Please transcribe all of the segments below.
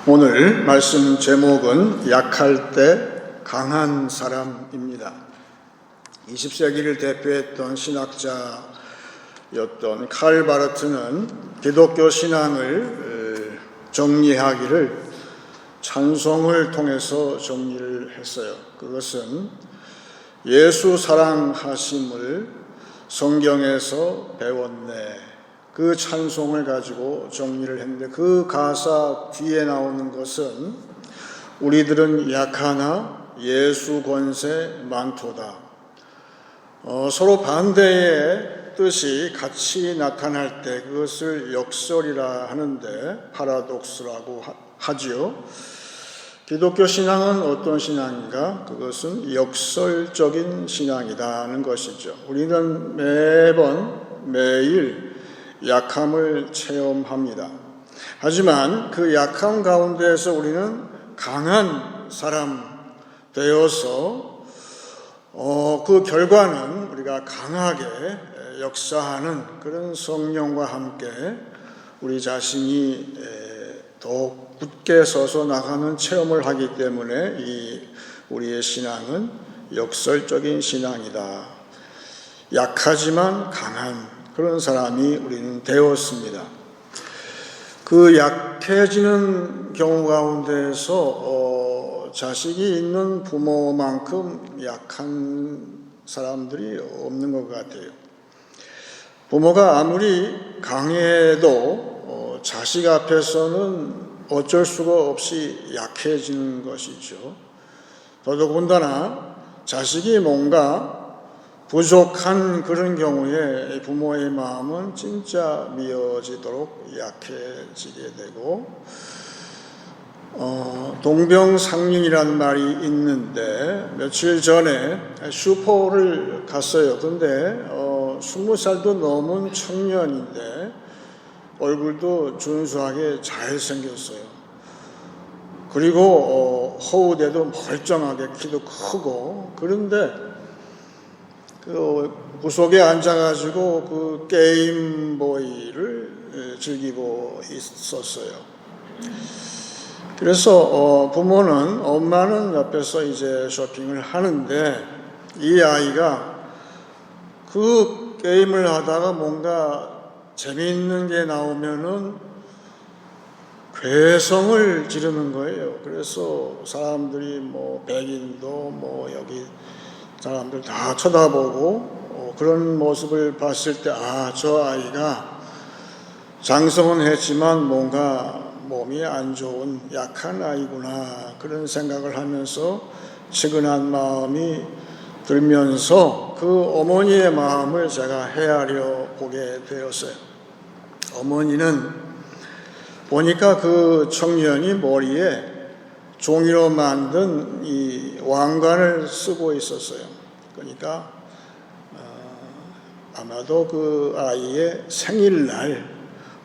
오늘 말씀 제목은 약할 때 강한 사람입니다. 20세기를 대표했던 신학자였던 칼 바르트는 기독교 신앙을 정리하기를 찬송을 통해서 정리를 했어요. 그것은 예수 사랑하심을 성경에서 배웠네, 그 찬송을 가지고 정리를 했는데, 그 가사 뒤에 나오는 것은 우리들은 약하나 예수 권세 많도다. 서로 반대의 뜻이 같이 나타날 때 그것을 역설이라 하는데, 파라독스라고 하지요. 기독교 신앙은 어떤 신앙인가? 그것은 역설적인 신앙이라는 것이죠. 우리는 매일 약함을 체험합니다. 하지만 그 약함 가운데에서 우리는 강한 사람 되어서 그 결과는 우리가 강하게 역사하는 그런 성령과 함께 우리 자신이 더 굳게 서서 나가는 체험을 하기 때문에 우리의 신앙은 역설적인 신앙이다. 약하지만 강한 그런 사람이 우리는 되었습니다. 그 약해지는 경우 가운데에서 자식이 있는 부모만큼 약한 사람들이 없는 것 같아요. 부모가 아무리 강해도 자식 앞에서는 어쩔 수가 없이 약해지는 것이죠. 더더군다나 자식이 뭔가 부족한 그런 경우에 부모의 마음은 진짜 미어지도록 약해지게 되고, 동병상련이라는 말이 있는데, 며칠 전에 슈퍼를 갔어요. 근데 20살도 넘은 청년인데 얼굴도 준수하게 잘생겼어요. 그리고 허우대도 멀쩡하게, 키도 크고. 그런데 그 구석에 앉아가지고 그 게임보이를 즐기고 있었어요. 그래서 엄마는 옆에서 이제 쇼핑을 하는데, 이 아이가 그 게임을 하다가 뭔가 재미있는 게 나오면은 괴성을 지르는 거예요. 그래서 사람들이 백인도 여기 사람들 다 쳐다보고, 그런 모습을 봤을 때 저 아이가 장성은 했지만 뭔가 몸이 안 좋은 약한 아이구나, 그런 생각을 하면서 측은한 마음이 들면서 그 어머니의 마음을 제가 헤아려 보게 되었어요. 어머니는 보니까 그 청년이 머리에 종이로 만든 이 왕관을 쓰고 있었어요. 그러니까 아마도 그 아이의 생일날,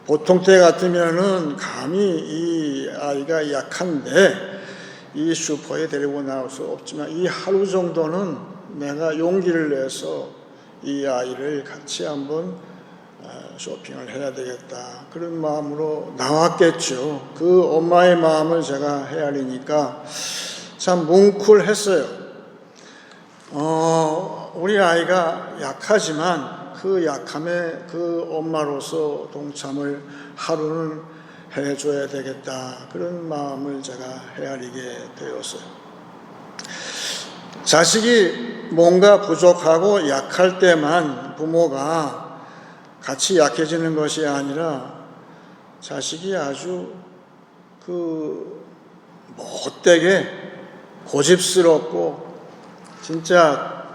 보통 때 같으면은 감히 이 아이가 약한데 이 슈퍼에 데리고 나올 수 없지만, 이 하루 정도는 내가 용기를 내서 이 아이를 같이 한번 쇼핑을 해야 되겠다, 그런 마음으로 나왔겠죠. 그 엄마의 마음을 제가 헤아리니까 참 뭉클했어요. 우리 아이가 약하지만 그 약함에 그 엄마로서 동참을 하루는 해줘야 되겠다, 그런 마음을 제가 헤아리게 되었어요. 자식이 뭔가 부족하고 약할 때만 부모가 같이 약해지는 것이 아니라, 자식이 아주 못되게 고집스럽고 진짜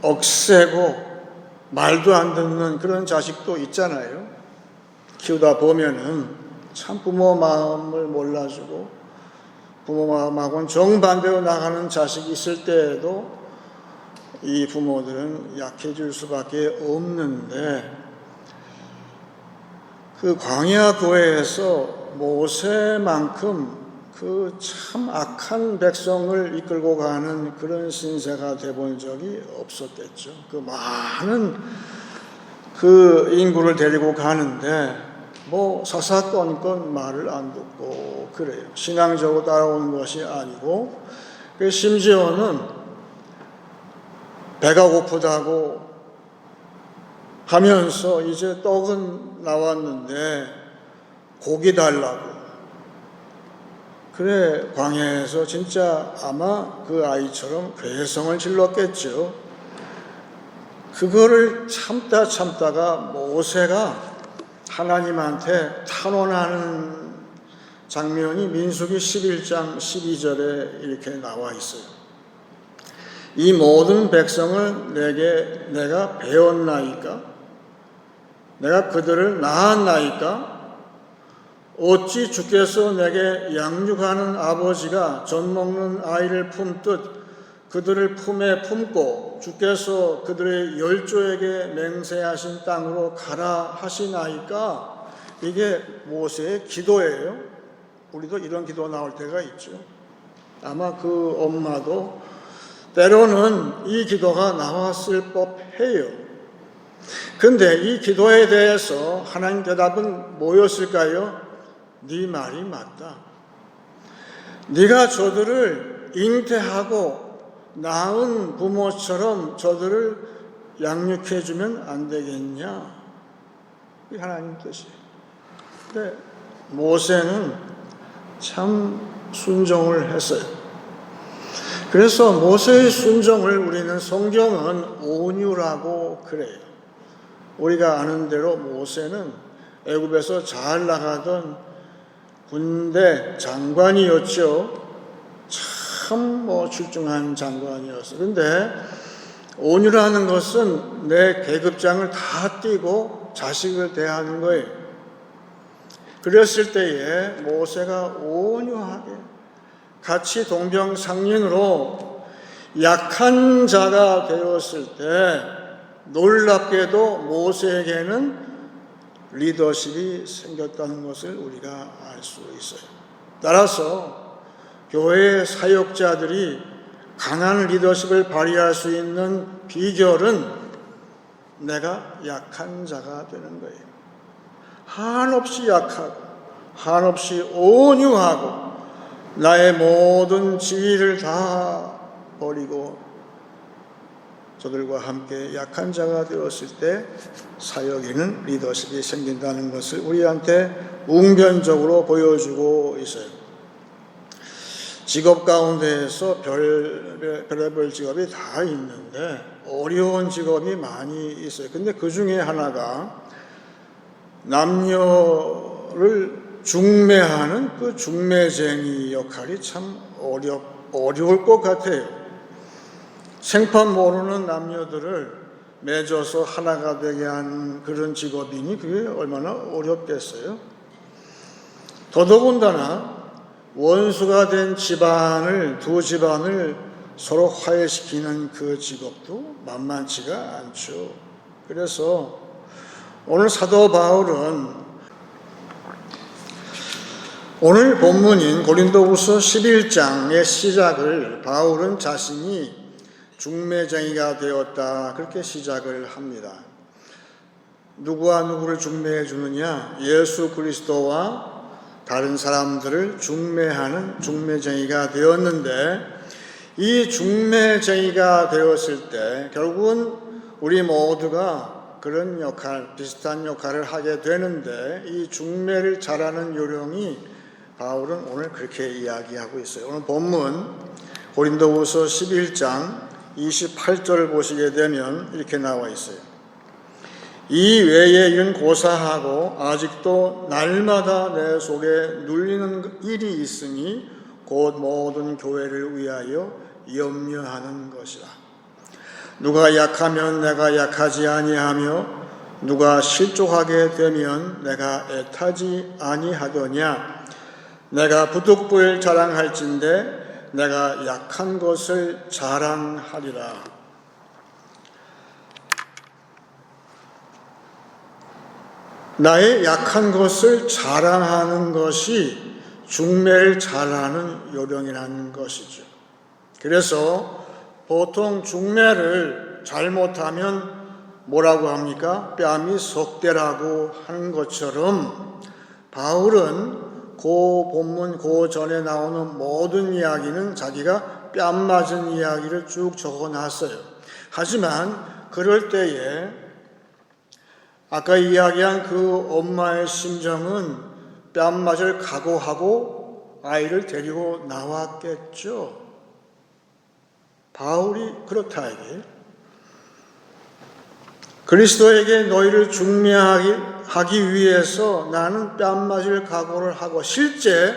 억세고 말도 안 듣는 그런 자식도 있잖아요. 키우다 보면은 참 부모 마음을 몰라주고 부모 마음하고는 정반대로 나가는 자식이 있을 때에도 이 부모들은 약해질 수밖에 없는데, 그 광야 구회에서 모세만큼 그 참 악한 백성을 이끌고 가는 그런 신세가 돼본 적이 없었겠죠. 그 많은 그 인구를 데리고 가는데 사사건건 말을 안 듣고 그래요. 신앙적으로 따라오는 것이 아니고, 심지어는 배가 고프다고 하면서 이제 떡은 나왔는데 고기 달라고. 그래, 광야에서 진짜 아마 그 아이처럼 괴성을 질렀겠죠. 그거를 참다가 모세가 하나님한테 탄원하는 장면이 민수기 11장 12절에 이렇게 나와 있어요. 이 모든 백성을 내가 배웠나이까? 내가 그들을 낳았나이까? 어찌 주께서 내게 양육하는 아버지가 젖 먹는 아이를 품듯 그들을 품에 품고 주께서 그들의 열조에게 맹세하신 땅으로 가라 하시나이까? 이게 모세의 기도예요. 우리도 이런 기도 나올 때가 있죠. 아마 그 엄마도 때로는 이 기도가 나왔을 법해요. 근데 이 기도에 대해서 하나님 대답은 뭐였을까요? 네 말이 맞다. 네가 저들을 잉태하고 낳은 부모처럼 저들을 양육해 주면 안 되겠냐? 이 하나님 뜻이에요. 근데 모세는 참 순종을 했어요. 그래서 모세의 순종을 우리는 성경은 온유라고 그래요. 우리가 아는 대로 모세는 애굽에서 잘 나가던 군대 장관이었죠. 참 출중한 장관이었어요. 그런데 온유라는 것은 내 계급장을 다 띄고 자식을 대하는 거예요. 그랬을 때에 모세가 온유하게 같이 동병상련으로 약한 자가 되었을 때 놀랍게도 모세에게는 리더십이 생겼다는 것을 우리가 알 수 있어요. 따라서 교회의 사역자들이 강한 리더십을 발휘할 수 있는 비결은 내가 약한 자가 되는 거예요. 한없이 약하고 한없이 온유하고 나의 모든 지위를 다 버리고 저들과 함께 약한 자가 되었을 때 사역에는 리더십이 생긴다는 것을 우리한테 웅변적으로 보여주고 있어요. 직업 가운데에서 별의별 직업이 다 있는데 어려운 직업이 많이 있어요. 근데 그 중에 하나가 남녀를 중매하는 그 중매쟁이 역할이 참 어려울 것 같아요. 생판 모르는 남녀들을 맺어서 하나가 되게 하는 그런 직업이니 그게 얼마나 어렵겠어요? 더더군다나 원수가 된 두 집안을 서로 화해시키는 그 직업도 만만치가 않죠. 그래서 오늘 사도 바울은 오늘 본문인 고린도후서 11장의 시작을 바울은 자신이 중매쟁이가 되었다 그렇게 시작을 합니다. 누구와 누구를 중매해 주느냐? 예수 그리스도와 다른 사람들을 중매하는 중매쟁이가 되었는데 이 중매쟁이가 되었을 때 결국은 우리 모두가 그런 비슷한 역할을 하게 되는데 이 중매를 잘하는 요령이 바울은 오늘 그렇게 이야기하고 있어요. 오늘 본문 고린도후서 11장 28절을 보시게 되면 이렇게 나와 있어요. 이 외에 고사하고 아직도 날마다 내 속에 눌리는 일이 있으니 곧 모든 교회를 위하여 염려하는 것이라. 누가 약하면 내가 약하지 아니하며 누가 실족하게 되면 내가 애타지 아니하더냐. 내가 부득불 자랑할진대 내가 약한 것을 자랑하리라. 나의 약한 것을 자랑하는 것이 중매를 잘하는 요령이라는 것이죠. 그래서 보통 중매를 잘못하면 뭐라고 합니까? 뺨이 석대라고 하는 것처럼 바울은 그 본문 그 전에 나오는 모든 이야기는 자기가 뺨 맞은 이야기를 쭉 적어놨어요. 하지만 그럴 때에 아까 이야기한 그 엄마의 심정은 뺨 맞을 각오하고 아이를 데리고 나왔겠죠. 바울이 그렇다 이게. 그리스도에게 너희를 중매하기 위해서 나는 뺨 맞을 각오를 하고 실제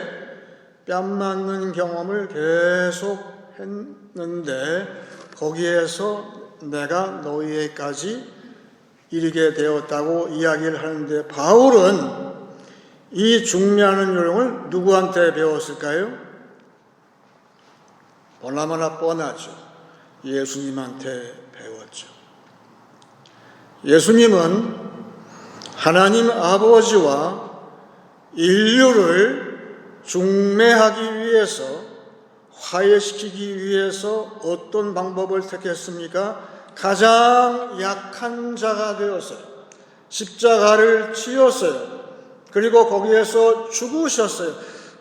뺨 맞는 경험을 계속 했는데 거기에서 내가 너희에게까지 이르게 되었다고 이야기를 하는데 바울은 이 중매하는 요령을 누구한테 배웠을까요? 보나마나 뻔하죠. 예수님한테 배웠죠. 예수님은 하나님 아버지와 인류를 중매하기 위해서, 화해시키기 위해서 어떤 방법을 택했습니까? 가장 약한 자가 되었어요. 십자가를 지었어요. 그리고 거기에서 죽으셨어요.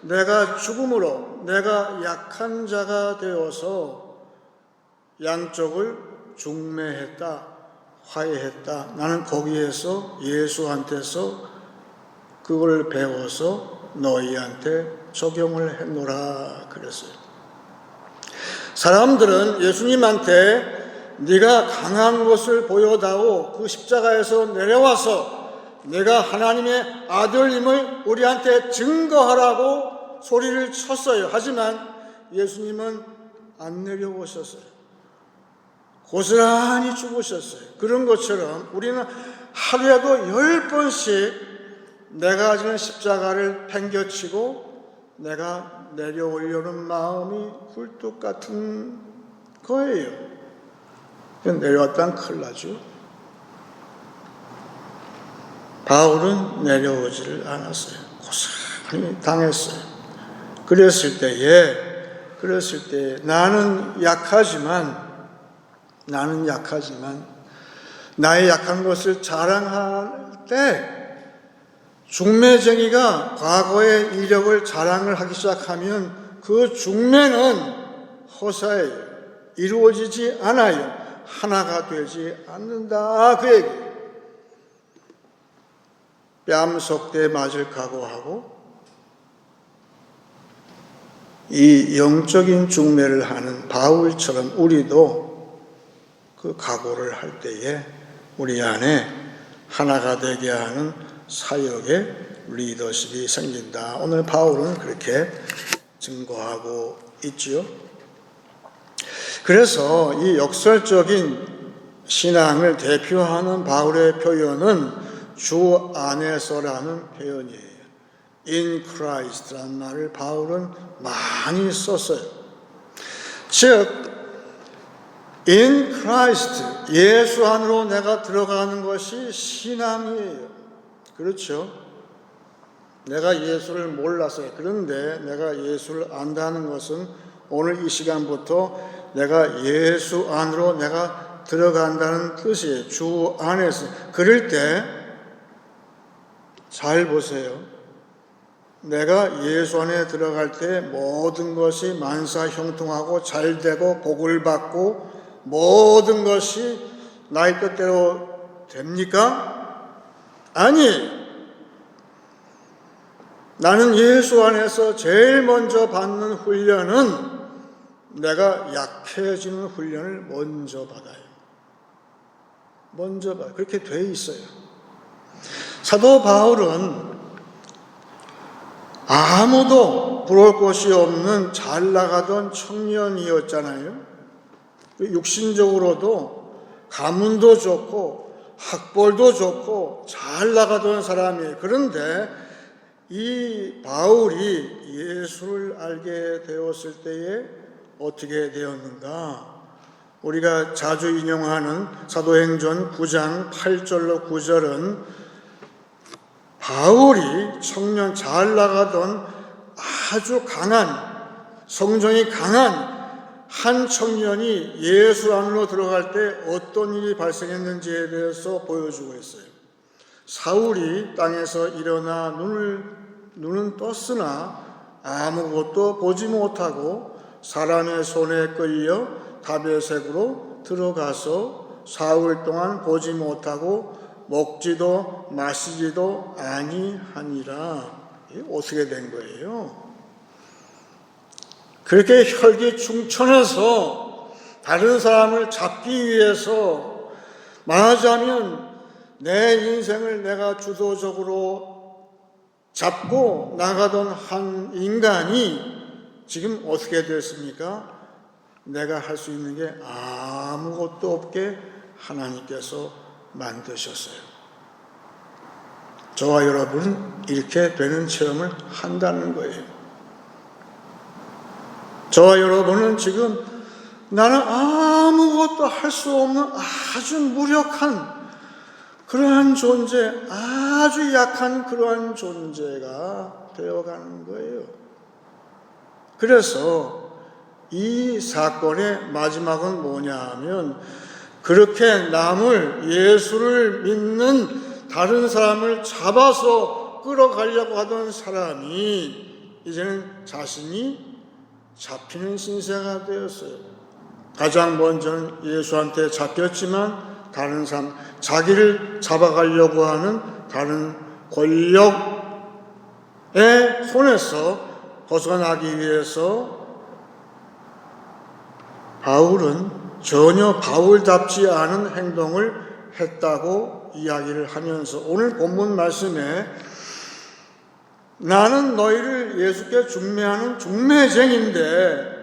내가 죽음으로 내가 약한 자가 되어서 양쪽을 중매했다, 화해했다. 나는 거기에서 예수한테서 그걸 배워서 너희한테 적용을 해놓으라 그랬어요. 사람들은 예수님한테 네가 강한 것을 보여다오, 그 십자가에서 내려와서 내가 하나님의 아들임을 우리한테 증거하라고 소리를 쳤어요. 하지만 예수님은 안 내려오셨어요. 고스란히 죽으셨어요. 그런 것처럼 우리는 하루에도 10번씩 내가 지는 십자가를 팽겨치고 내가 내려오려는 마음이 굴뚝 같은 거예요. 내려왔다면 큰일 나죠. 바울은 내려오지를 않았어요. 고스란히 당했어요. 그랬을 때에 나는 약하지만 나의 약한 것을 자랑할 때 중매쟁이가 과거의 이력을 자랑을 하기 시작하면 그 중매는 허사예요. 이루어지지 않아요. 하나가 되지 않는다. 그 얘기예요. 뺨석대 맞을 각오하고 이 영적인 중매를 하는 바울처럼 우리도 그 각오를 할 때에 우리 안에 하나가 되게 하는 사역의 리더십이 생긴다. 오늘 바울은 그렇게 증거하고 있지요. 그래서 이 역설적인 신앙을 대표하는 바울의 표현은 주 안에서라는 표현이에요. In Christ라는 말을 바울은 많이 썼어요. 즉, In Christ, 예수 안으로 내가 들어가는 것이 신앙이에요. 그렇죠? 내가 예수를 몰랐어요. 그런데 내가 예수를 안다는 것은 오늘 이 시간부터 내가 예수 안으로 내가 들어간다는 뜻이에요. 주 안에서. 그럴 때 잘 보세요. 내가 예수 안에 들어갈 때 모든 것이 만사형통하고 잘되고 복을 받고 모든 것이 나의 뜻대로 됩니까? 아니, 나는 예수 안에서 제일 먼저 받는 훈련은 내가 약해지는 훈련을 먼저 받아요. 먼저 받아요. 그렇게 돼 있어요. 사도 바울은 아무도 부러울 곳이 없는 잘 나가던 청년이었잖아요. 육신적으로도 가문도 좋고 학벌도 좋고 잘 나가던 사람이에요. 그런데 이 바울이 예수를 알게 되었을 때에 어떻게 되었는가? 우리가 자주 인용하는 사도행전 9장 8절로 9절은 바울이 청년 잘 나가던 아주 강한, 성정이 강한 한 청년이 예수 안으로 들어갈 때 어떤 일이 발생했는지에 대해서 보여주고 있어요. 사울이 땅에서 일어나 눈은 떴으나 아무것도 보지 못하고 사람의 손에 끌려 다베섹으로 들어가서 사흘 동안 보지 못하고 먹지도 마시지도 아니하니라. 이게 어떻게 된 거예요? 그렇게 혈기충천해서 다른 사람을 잡기 위해서, 말하자면 내 인생을 내가 주도적으로 잡고 나가던 한 인간이 지금 어떻게 됐습니까? 내가 할 수 있는 게 아무것도 없게 하나님께서 만드셨어요. 저와 여러분은 이렇게 되는 체험을 한다는 거예요. 저와 여러분은 지금 나는 아무것도 할 수 없는 아주 무력한 그러한 존재, 아주 약한 그러한 존재가 되어가는 거예요. 그래서 이 사건의 마지막은 뭐냐 하면, 그렇게 남을, 예수를 믿는 다른 사람을 잡아서 끌어가려고 하던 사람이 이제는 자신이 잡히는 신세가 되었어요. 가장 먼저는 예수한테 잡혔지만 다른 사람, 자기를 잡아가려고 하는 다른 권력의 손에서 벗어나기 위해서 바울은 전혀 바울답지 않은 행동을 했다고 이야기를 하면서, 오늘 본문 말씀에 나는 너희를 예수께 중매하는 중매쟁인데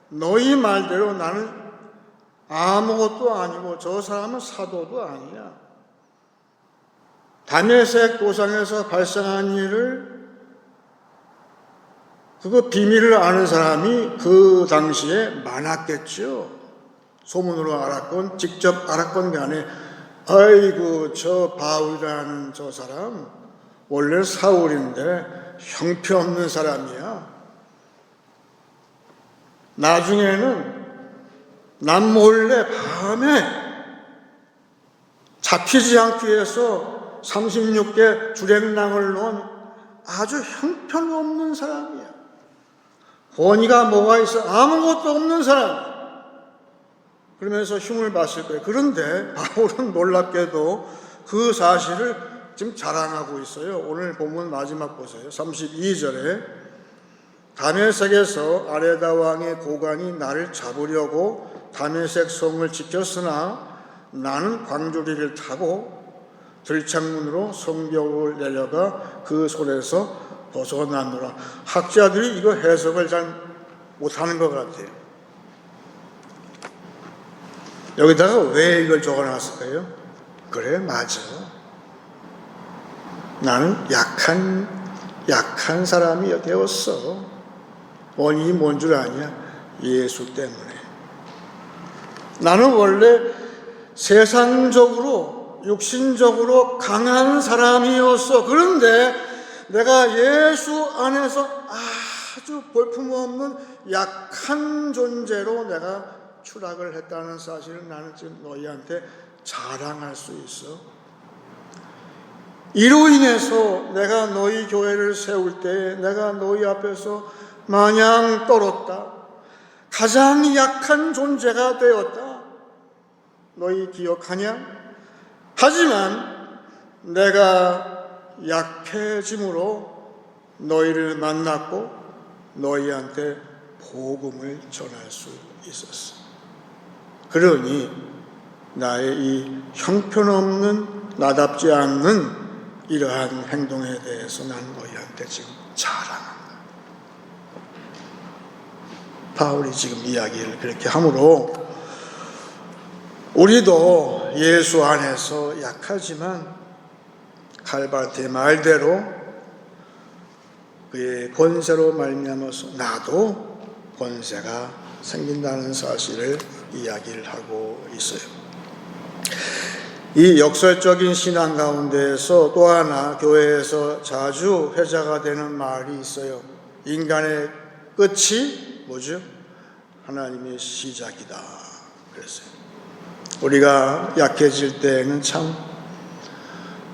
너희 말대로 나는 아무것도 아니고 저 사람은 사도도 아니야. 다메섹 도상에서 발생한 일을, 그거 비밀을 아는 사람이 그 당시에 많았겠죠. 소문으로 알았건 직접 알았건 간에, 아이고 저 바울이라는 저 사람 원래 사울인데 형편없는 사람이야. 나중에는 남몰래 밤에 잡히지 않기 위해서 36개 주랭랑을 놓은 아주 형편없는 사람이야. 권위가 뭐가 있어? 아무것도 없는 사람. 그러면서 흉을 봤을 거예요. 그런데 바울은 놀랍게도 그 사실을 지금 자랑하고 있어요. 오늘 본문 마지막 보세요. 32절에 다메섹에서 아레다 왕의 고관이 나를 잡으려고 다메섹 성을 지켰으나 나는 광주리를 타고 들창문으로 성벽을 내려가 그 손에서 벗어나노라. 학자들이 이거 해석을 잘 못하는 것 같아요. 여기다가 왜 이걸 적어놨을까요? 그래, 맞아. 나는 약한 사람이 되었어. 원인이 뭔 줄 아냐? 예수 때문에. 나는 원래 세상적으로, 육신적으로 강한 사람이었어. 그런데 내가 예수 안에서 아주 볼품없는 약한 존재로 내가 추락을 했다는 사실을 나는 지금 너희한테 자랑할 수 있어. 이로 인해서 내가 너희 교회를 세울 때 내가 너희 앞에서 마냥 떨었다. 가장 약한 존재가 되었다. 너희 기억하냐? 하지만 내가 약해짐으로 너희를 만났고 너희한테 복음을 전할 수 있었어. 그러니 나의 이 형편없는, 나답지 않는 이러한 행동에 대해서 난 너희한테 지금 자랑한다. 바울이 지금 이야기를 그렇게 함으로 우리도 예수 안에서 약하지만 갈바르트의 말대로 그의 권세로 말미암아서 나도 권세가 생긴다는 사실을 이야기를 하고 있어요. 이 역설적인 신앙 가운데에서 또 하나 교회에서 자주 회자가 되는 말이 있어요. 인간의 끝이 뭐죠? 하나님의 시작이다 그랬어요. 우리가 약해질 때에는 참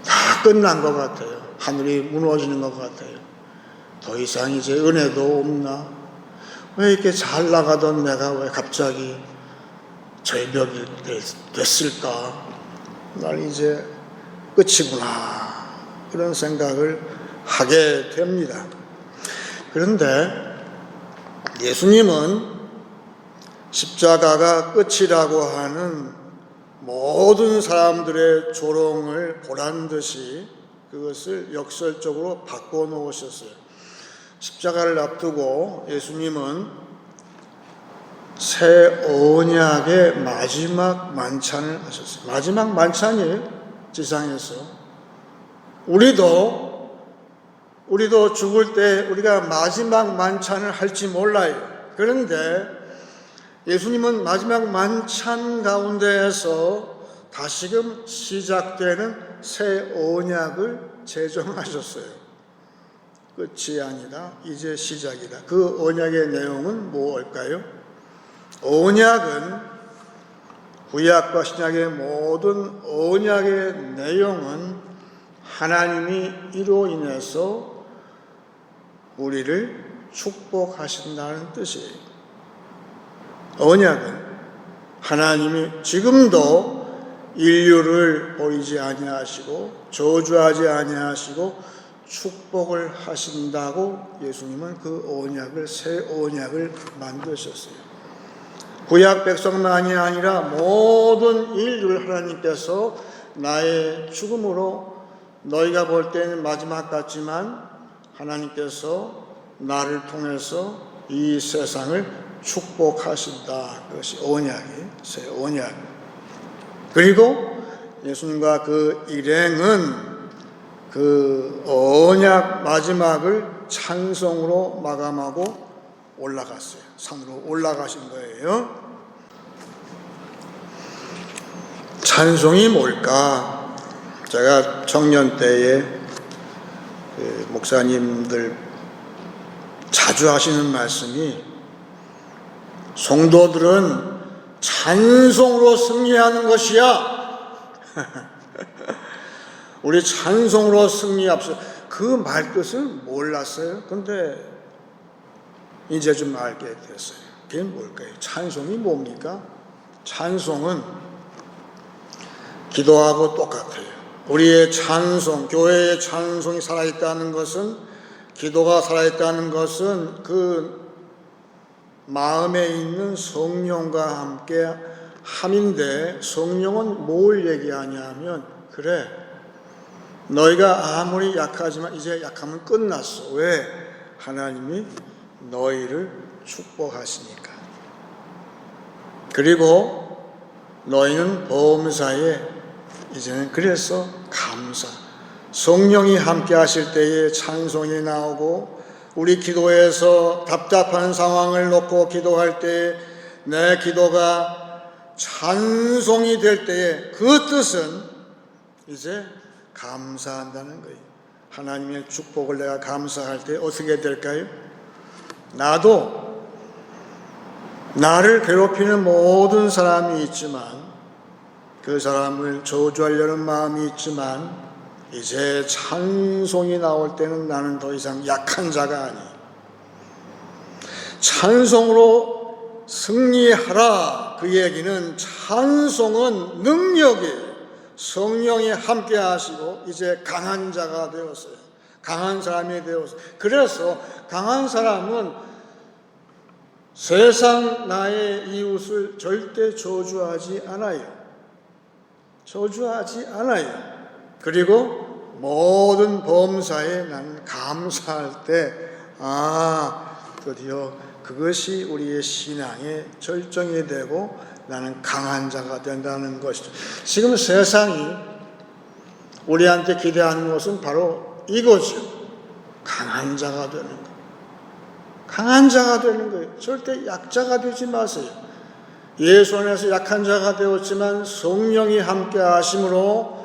다 끝난 것 같아요. 하늘이 무너지는 것 같아요. 더 이상 이제 은혜도 없나? 왜 이렇게 잘 나가던 내가 왜 갑자기 절벽이 됐을까? 난 이제 끝이구나. 그런 생각을 하게 됩니다. 그런데 예수님은 십자가가 끝이라고 하는 모든 사람들의 조롱을 보란 듯이 그것을 역설적으로 바꿔놓으셨어요. 십자가를 앞두고 예수님은 새 언약의 마지막 만찬을 하셨어요. 마지막 만찬이에요. 지상에서. 우리도 죽을 때 우리가 마지막 만찬을 할지 몰라요. 그런데 예수님은 마지막 만찬 가운데에서 다시금 시작되는 새 언약을 제정하셨어요. 끝이 아니라 이제 시작이다. 그 언약의 내용은 뭘까요? 언약은 구약과 신약의 모든 언약의 내용은 하나님이 이로 인해서 우리를 축복하신다는 뜻이에요. 언약은 하나님이 지금도 인류를 버리지 아니하시고 저주하지 아니하시고 축복을 하신다고 예수님은 그 언약을 새 언약을 만드셨어요. 구약 백성만이 아니라 모든 인류를 하나님께서 나의 죽음으로 너희가 볼 때는 마지막 같지만 하나님께서 나를 통해서 이 세상을 축복하신다. 그것이 언약이에요. 새 언약. 그리고 예수님과 그 일행은 그 언약 마지막을 찬송으로 마감하고 올라갔어요. 산으로 올라가신 거예요. 찬송이 뭘까? 제가 청년 때에 그 목사님들 자주 하시는 말씀이 성도들은 찬송으로 승리하는 것이야. 우리 찬송으로 승리합시다. 그 말뜻을 몰랐어요. 근데 이제 좀 알게 됐어요. 그게 뭘까요? 찬송이 뭡니까? 찬송은 기도하고 똑같아요. 우리의 찬송, 교회의 찬송이 살아있다는 것은, 기도가 살아있다는 것은 그 마음에 있는 성령과 함께 함인데, 성령은 뭘 얘기하냐면, 그래, 너희가 아무리 약하지만 이제 약하면 끝났어. 왜? 하나님이 너희를 축복하시니까. 그리고 너희는 범사에 이제는 그래서 감사. 성령이 함께 하실 때에 찬송이 나오고, 우리 기도에서 답답한 상황을 놓고 기도할 때 내 기도가 찬송이 될 때에 그 뜻은 이제 감사한다는 거예요. 하나님의 축복을 내가 감사할 때 어떻게 될까요? 나도 나를 괴롭히는 모든 사람이 있지만, 그 사람을 저주하려는 마음이 있지만, 이제 찬송이 나올 때는 나는 더 이상 약한 자가 아니에요. 찬송으로 승리하라. 그 얘기는 찬송은 능력이에요. 성령이 함께 하시고 이제 강한 자가 되었어요. 강한 사람이 되었어요. 그래서 강한 사람은 세상 나의 이웃을 절대 저주하지 않아요. 저주하지 않아요. 그리고 모든 범사에 나는 감사할 때, 드디어 그것이 우리의 신앙의 절정이 되고 나는 강한 자가 된다는 것이죠. 지금 세상이 우리한테 기대하는 것은 바로 이거죠. 강한 자가 되는 것. 강한 자가 되는 거예요. 절대 약자가 되지 마세요. 예수 안에서 약한 자가 되었지만 성령이 함께 하심으로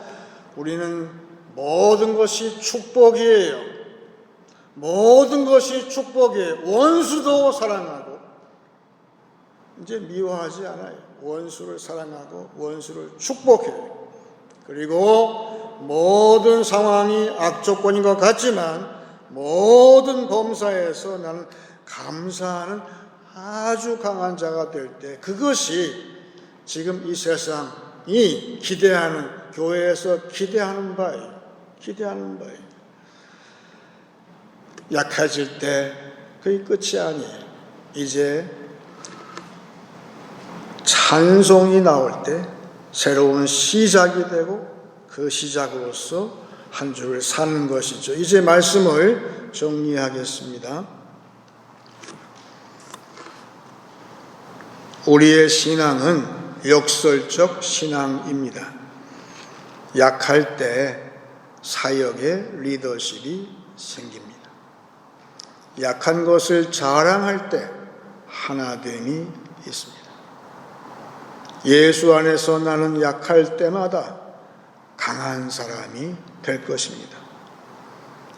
우리는 모든 것이 축복이에요. 모든 것이 축복이에요. 원수도 사랑하고 이제 미워하지 않아요. 원수를 사랑하고 원수를 축복해요. 그리고 모든 상황이 악조건인 것 같지만 모든 범사에서 나는 감사하는 아주 강한 자가 될 때, 그것이 지금 이 세상이 기대하는, 교회에서 기대하는 바예요. 약해질 때 그게 끝이 아니에요. 이제 찬송이 나올 때 새로운 시작이 되고 그 시작으로서 한 주를 사는 것이죠. 이제 말씀을 정리하겠습니다. 우리의 신앙은 역설적 신앙입니다. 약할 때 사역의 리더십이 생깁니다. 약한 것을 자랑할 때 하나됨이 있습니다. 예수 안에서 나는 약할 때마다 강한 사람이 될 것입니다.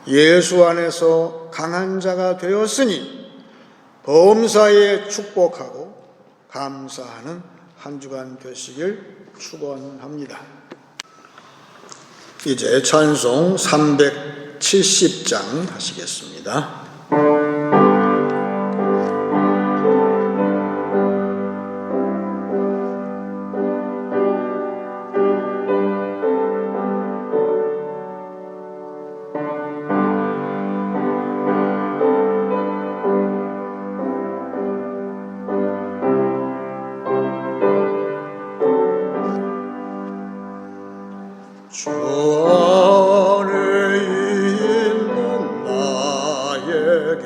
예수 안에서 강한 자가 되었으니 범사에 축복하고 감사하는 한 주간 되시길 축원합니다. 이제 찬송 370장 하시겠습니다. 주 안에 있는 나에게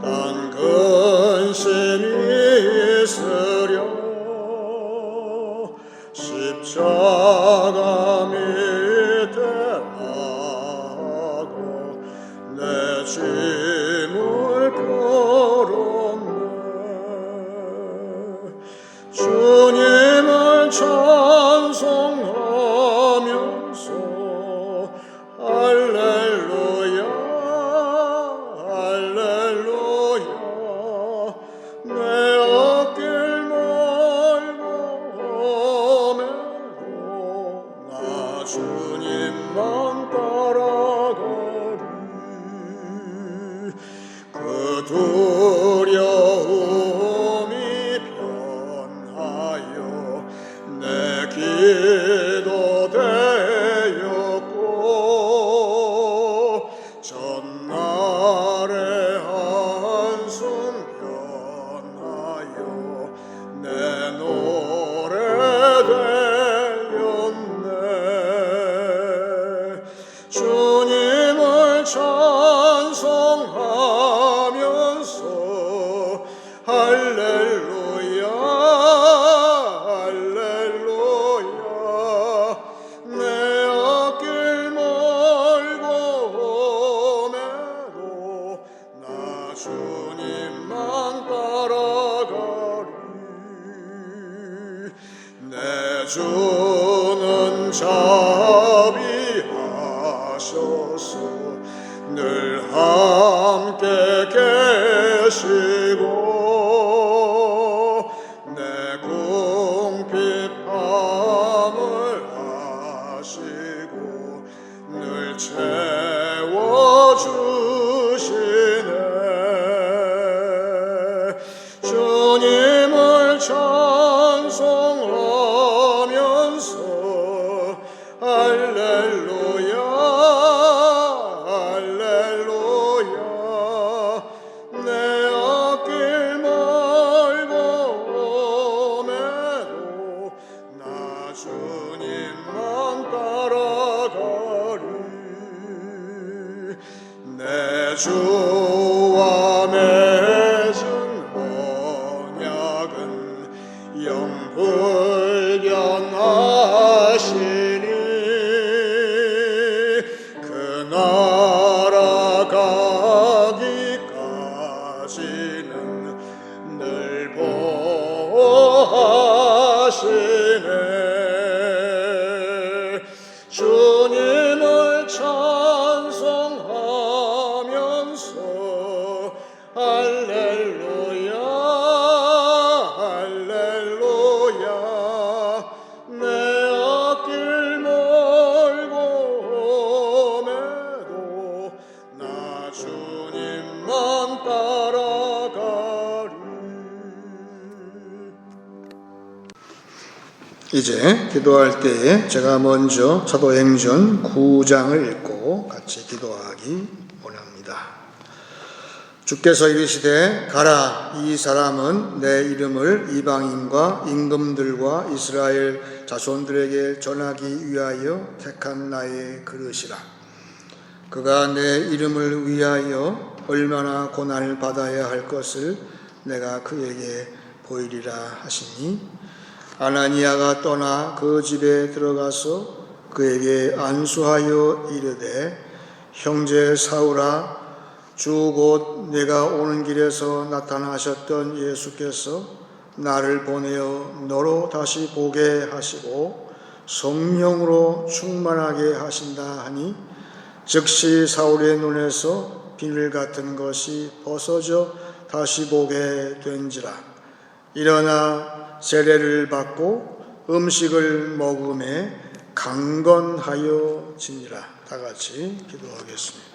딴 근심이 있으려 십자가 밑에 나고 내 짐을 풀었네. 주님을 찬송하면서 할렐루야 할렐루야 내 앞길 멀고 오매도 나 주님만 따라가리. 그 두려움이 변하여 내 기도 되었고 전날의 한숨 변하여 내 노래 되었네. 주님을 찬송하면서 할렐루야 할렐루야 내 앞길 멀고 오매도 나 주님만 따라가리. 내 주는 자비하셔서 늘 함께 계시고 내 궁핍함을 아시고 늘 채워주시네. 주님을 찬송하면서 할렐루야 할렐루야 내 앞길 멀고 오매도 나 주님만 따라가리. 내 주와 맺은 언약은 영불변하시니 그 나라 가기까지는 늘 보호하시네. 주님을 찬송하면서 이제 기도할 때에 제가 먼저 사도행전 9장을 읽고 같이 기도하기 원합니다. 주께서 이르시되 가라, 이 사람은 내 이름을 이방인과 임금들과 이스라엘 자손들에게 전하기 위하여 택한 나의 그릇이라. 그가 내 이름을 위하여 얼마나 고난을 받아야 할 것을 내가 그에게 보이리라 하시니, 아나니아가 떠나 그 집에 들어가서 그에게 안수하여 이르되, 형제 사울아, 주 곧 내가 오는 길에서 나타나셨던 예수께서 나를 보내어 너로 다시 보게 하시고 성령으로 충만하게 하신다 하니, 즉시 사울의 눈에서 비늘 같은 것이 벗어져 다시 보게 된지라. 일어나 세례를 받고 음식을 먹음에 강건하여 지니라. 다 같이 기도하겠습니다.